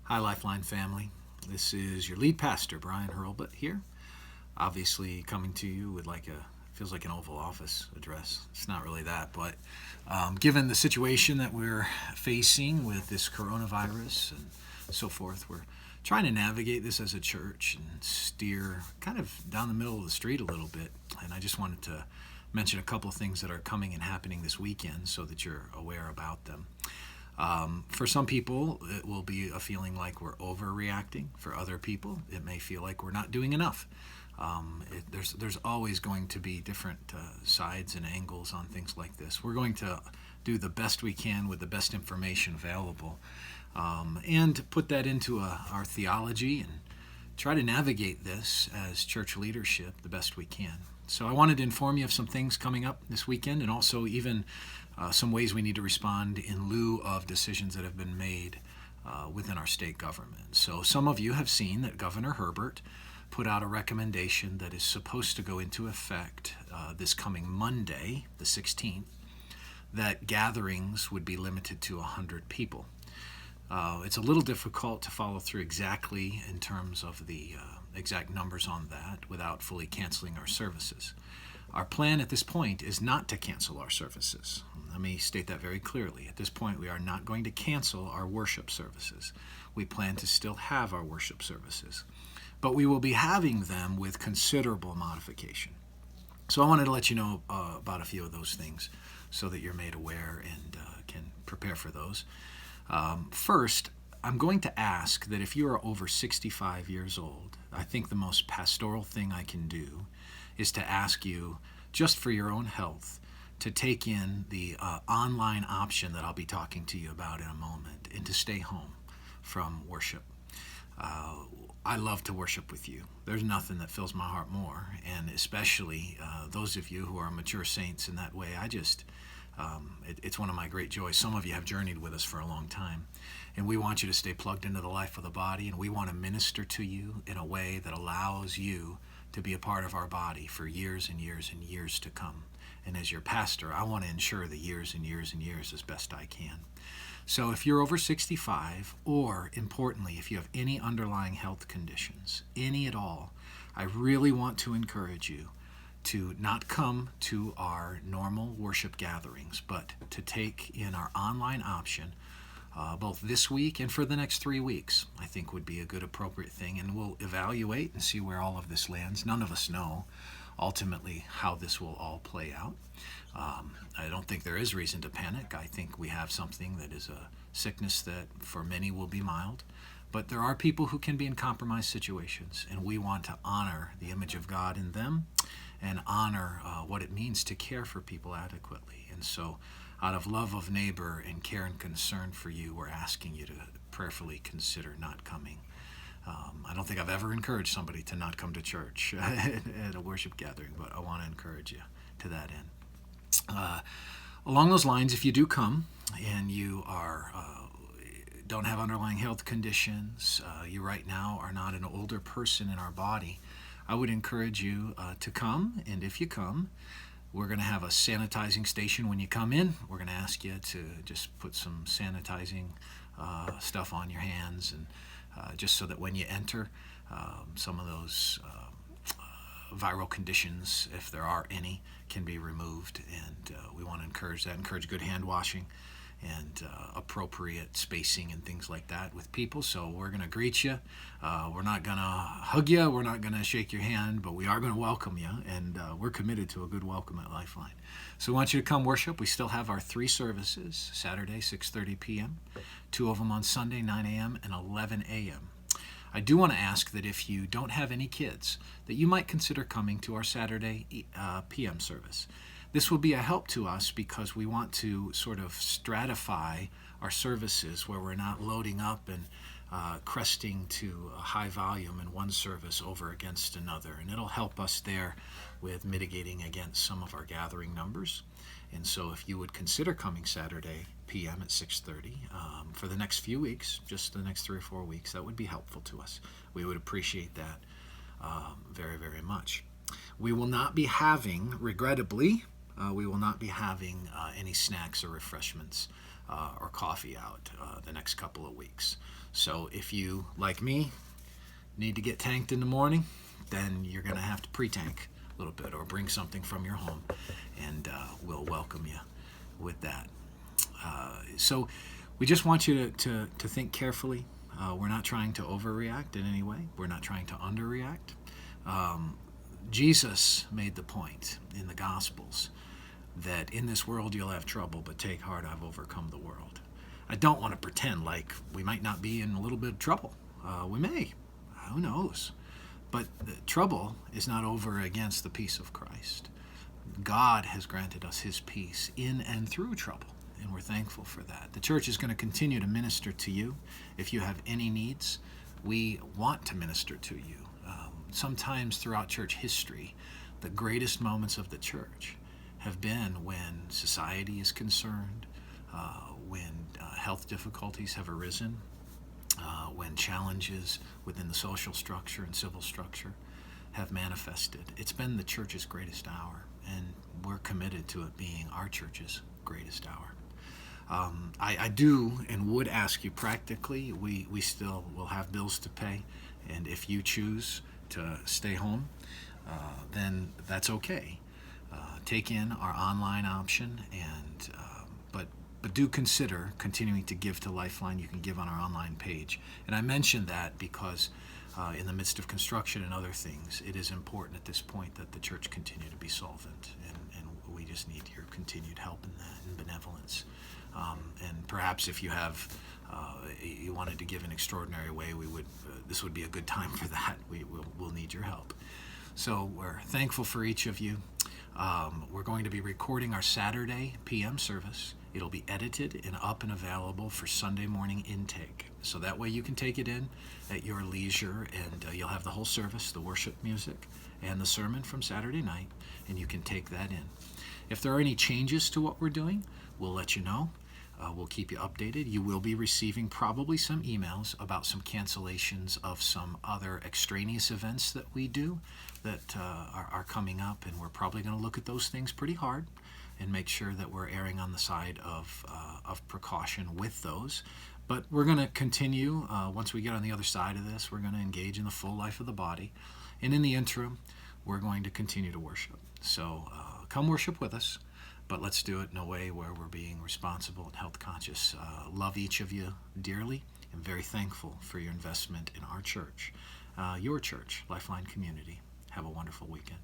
Hi, Lifeline family. This is your lead pastor, Bryan Hurlbut here. Obviously, coming to you with feels like an Oval Office address. It's not really that, but given the situation that we're facing with this coronavirus and so forth, we're trying to navigate this as a church and steer kind of down the middle of the street a little bit. And I just wanted to mention a couple of things that are coming and happening this weekend so that you're aware about them. For some people, it will be a feeling like we're overreacting. For other people, it may feel like we're not doing enough. There's always going to be different sides and angles on things like this. We're going to do the best we can with the best information available, and put that into our theology and try to navigate this as church leadership the best we can. So I wanted to inform you of some things coming up this weekend, and also even some ways we need to respond in lieu of decisions that have been made within our state government. So some of you have seen that Governor Herbert put out a recommendation that is supposed to go into effect this coming Monday, the 16th, that gatherings would be limited to 100 people. It's a little difficult to follow through exactly in terms of the exact numbers on that without fully canceling our services. Our plan at this point is not to cancel our services. Let me state that very clearly. At this point, we are not going to cancel our worship services. We plan to still have our worship services, but we will be having them with considerable modification. So I wanted to let you know about a few of those things so that you're made aware and can prepare for those. First, I'm going to ask that if you are over 65 years old, I think the most pastoral thing I can do is to ask you, just for your own health, to take in the online option that I'll be talking to you about in a moment, and to stay home from worship. I love to worship with you. There's nothing that fills my heart more, and especially those of you who are mature saints in that way. It's one of my great joys. Some of you have journeyed with us for a long time, and we want you to stay plugged into the life of the body, and we want to minister to you in a way that allows you to be a part of our body for years and years and years to come. And as your pastor, I want to ensure the years and years and years as best I can. So if you're over 65, or importantly, if you have any underlying health conditions, any at all, I really want to encourage you to not come to our normal worship gatherings, but to take in our online option both this week and for the next 3 weeks. I think would be a good appropriate thing, and we'll evaluate and see where all of this lands. None of us know ultimately how this will all play out. I don't think there is reason to panic. I think we have something that is a sickness that for many will be mild, but there are people who can be in compromised situations, and we want to honor the image of God in them and honor what it means to care for people adequately. And so out of love of neighbor and care and concern for you, we're asking you to prayerfully consider not coming. I don't think I've ever encouraged somebody to not come to church at a worship gathering, but I want to encourage you to that end. Along those lines, if you do come and you don't have underlying health conditions, you right now are not an older person in our body, I would encourage you to come. And if you come, we're going to have a sanitizing station when you come in. We're going to ask you to just put some sanitizing stuff on your hands, and just so that when you enter, some of those viral conditions, if there are any, can be removed. And we want to encourage good hand washing and appropriate spacing and things like that with people. So we're going to greet you. We're not going to hug you. We're not going to shake your hand, but we are going to welcome you, and we're committed to a good welcome at Lifeline. So we want you to come worship. We still have our 3 services, Saturday, 6:30 p.m., 2 of them on Sunday, 9 a.m. and 11 a.m. I do want to ask that if you don't have any kids, that you might consider coming to our Saturday p.m. service. This will be a help to us because we want to sort of stratify our services where we're not loading up and cresting to a high volume in one service over against another. And it'll help us there with mitigating against some of our gathering numbers. And so if you would consider coming Saturday p.m. at 6:30 for the next few weeks, just the next 3 or 4 weeks, that would be helpful to us. We would appreciate that very, very much. We will not be having, regrettably, any snacks or refreshments or coffee out the next couple of weeks. So if you, like me, need to get tanked in the morning, then you're going to have to pre-tank a little bit or bring something from your home, and we'll welcome you with that. So we just want you to think carefully. We're not trying to overreact in any way. We're not trying to underreact. Jesus made the point in the Gospels that in this world you'll have trouble, but take heart, I've overcome the world. I don't want to pretend like we might not be in a little bit of trouble. We may. Who knows? But the trouble is not over against the peace of Christ. God has granted us his peace in and through trouble, and we're thankful for that. The church is going to continue to minister to you. If you have any needs, we want to minister to you. Sometimes throughout church history, the greatest moments of the church have been when society is concerned, when health difficulties have arisen, when challenges within the social structure and civil structure have manifested. It's been the church's greatest hour, and we're committed to it being our church's greatest hour. I do and would ask you practically, we still will have bills to pay, and if you choose to stay home, then that's okay. Take in our online option, and but do consider continuing to give to Lifeline. You can give on our online page. And I mention that because in the midst of construction and other things, it is important at this point that the church continue to be solvent, and we just need your continued help in that and benevolence. And perhaps if you have you wanted to give an extraordinary way, we would this would be a good time for that. We'll need your help. So we're thankful for each of you. We're going to be recording our Saturday PM service. It'll be edited and up and available for Sunday morning intake. So that way you can take it in at your leisure, and you'll have the whole service, the worship music, and the sermon from Saturday night, and you can take that in. If there are any changes to what we're doing, we'll let you know. We'll keep you updated. You will be receiving probably some emails about some cancellations of some other extraneous events that we do that are coming up, and we're probably going to look at those things pretty hard and make sure that we're erring on the side of precaution with those. But we're going to continue. Once we get on the other side of this, we're going to engage in the full life of the body. And in the interim, we're going to continue to worship. So come worship with us. But let's do it in a way where we're being responsible and health conscious. Love each of you dearly, and very thankful for your investment in our church, your church, Lifeline Community. Have a wonderful weekend.